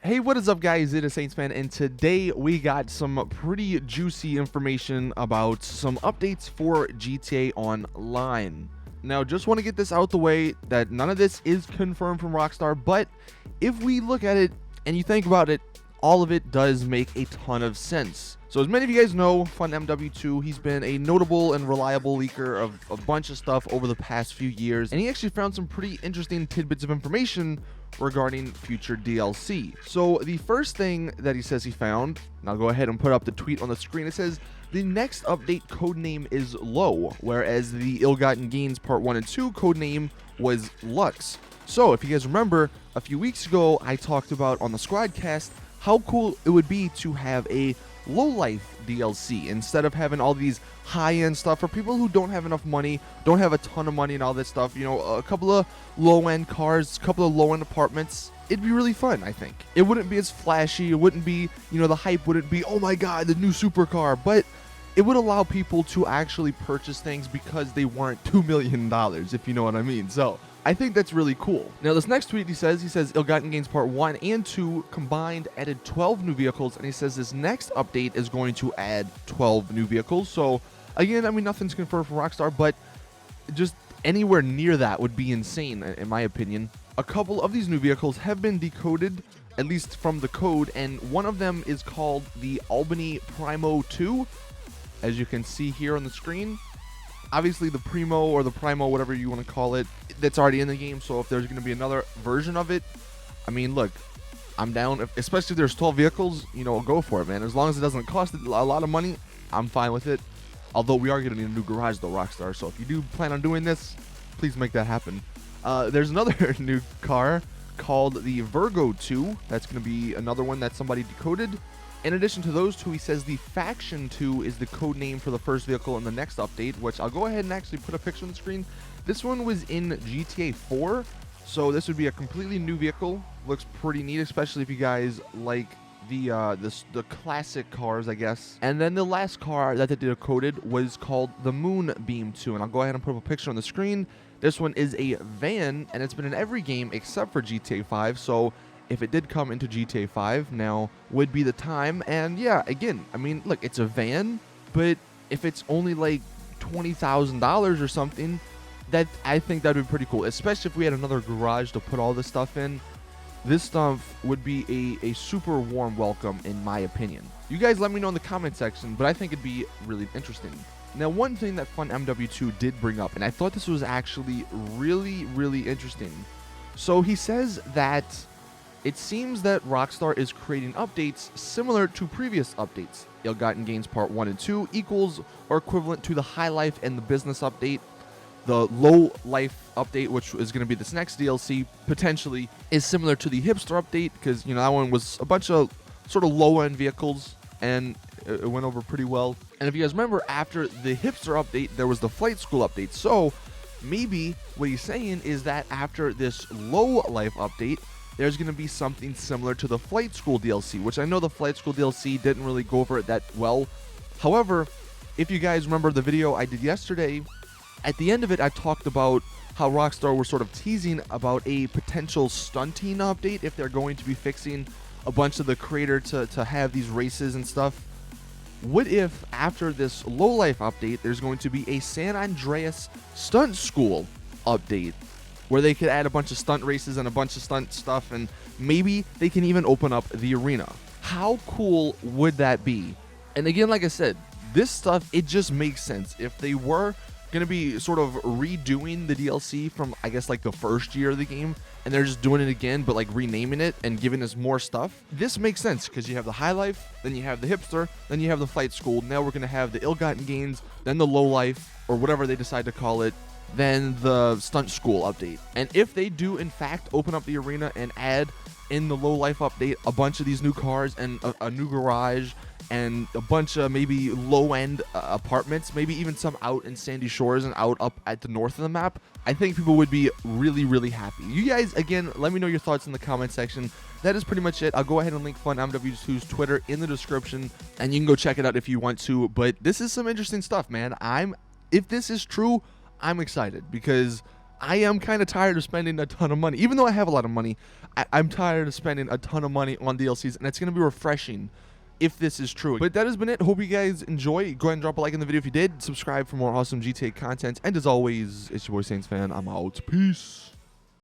Hey, what is up, guys? It is Saintsfan, and today we got some pretty juicy information about some updates for GTA Online. Now, just want to get this out the way that none of this is confirmed from Rockstar, but if we look at it and you think about it, all of it does make a ton of sense. So as many of you guys know, FunMW2, he's been a notable and reliable leaker of a bunch of stuff over the past few years, and he actually found some pretty interesting tidbits of information regarding future DLC. So the first thing that he says he found, and I'll go ahead and put up the tweet on the screen, it says, the next update codename is Low, whereas the Ill-Gotten Gains Part 1 and 2 codename was Lux. So if you guys remember, a few weeks ago, I talked about on the Squadcast how cool it would be to have a Lowlife DLC instead of having all these high-end stuff for people who don't have enough money, don't have a ton of money and all that stuff. You know, a couple of low-end cars, a couple of low-end apartments. It'd be really fun, I think. It wouldn't be as flashy. It wouldn't be, you know, the hype wouldn't be, oh my god, the new supercar. But it would allow people to actually purchase things because they weren't $2 million, if you know what I mean. So I think that's really cool. Now, this next tweet, he says, Ill-Gotten Gains Part 1 and 2 combined added 12 new vehicles, and he says this next update is going to add 12 new vehicles. So, again, I mean, nothing's confirmed from Rockstar, but just anywhere near that would be insane, in my opinion. A couple of these new vehicles have been decoded, at least from the code, and one of them is called the Albany Primo 2, as you can see here on the screen. Obviously, the Primo or the Primo, whatever you want to call it, that's already in the game. So if there's going to be another version of it, I mean, look, I'm down. Especially if there's 12 vehicles, you know, go for it, man. As long as it doesn't cost a lot of money, I'm fine with it. Although we are going to need a new garage, though, Rockstar. So if you do plan on doing this, please make that happen. There's another new car called the Virgo 2. That's going to be another one that somebody decoded. In addition to those two, he says the Faction 2 is the code name for the first vehicle in the next update, which I'll go ahead and actually put a picture on the screen. This one was in GTA 4, so this would be a completely new vehicle. Looks pretty neat, especially if you guys like the classic cars, I guess. And then the last car that they decoded was called the Moonbeam 2, and I'll go ahead and put up a picture on the screen. This one is a van, and it's been in every game except for GTA 5, so if it did come into GTA 5, now would be the time. And yeah, again, I mean, look, it's a van, but if it's only like $20,000 or something, that I think that would be pretty cool, especially if we had another garage to put all this stuff in. This stuff would be a super warm welcome, in my opinion. You guys let me know in the comment section, but I think it'd be really interesting. Now, one thing that FunMW2 did bring up, and I thought this was actually really, really interesting. So he says that it seems that Rockstar is creating updates similar to previous updates. Ill-Gotten Gains Part 1 and 2 equals or equivalent to the High Life and the Business update. The Low Life update, which is going to be this next DLC, potentially, is similar to the Hipster update, because, you know, that one was a bunch of sort of low-end vehicles, and it went over pretty well. And if you guys remember, after the Hipster update, there was the Flight School update. So maybe what he's saying is that after this Low Life update, there's going to be something similar to the Flight School DLC, which I know the Flight School DLC didn't really go over it that well. However, if you guys remember the video I did yesterday, at the end of it, I talked about how Rockstar was sort of teasing about a potential stunting update if they're going to be fixing a bunch of the creator to have these races and stuff. What if after this Lowlife update, there's going to be a San Andreas Stunt School update, where they could add a bunch of stunt races and a bunch of stunt stuff, and maybe they can even open up the arena. How cool would that be? And again, like I said, this stuff, it just makes sense. If they were going to be sort of redoing the DLC from, I guess, like the first year of the game, and they're just doing it again, but like renaming it and giving us more stuff, this makes sense, because you have the High Life, then you have the Hipster, then you have the Flight School, now we're going to have the Ill-Gotten Gains, then the Low Life, or whatever they decide to call it, then the Stunt School update. And if they do in fact open up the arena and add in the Low Life update a bunch of these new cars and a new garage and a bunch of maybe low-end apartments, maybe even some out in Sandy Shores and out up at the north of the map, I think people would be really, really happy. You guys, again, let me know your thoughts in the comment section. That is pretty much it. I'll go ahead and link FunMW2's Twitter in the description, and you can go check it out if you want to. But this is some interesting stuff, man. If this is true, I'm excited, because I am kind of tired of spending a ton of money. Even though I have a lot of money, I'm tired of spending a ton of money on DLCs, and it's going to be refreshing if this is true. But that has been it. Hope you guys enjoy. Go ahead and drop a like in the video if you did. Subscribe for more awesome GTA content. And as always, it's your boy Saintsfan. I'm out. Peace.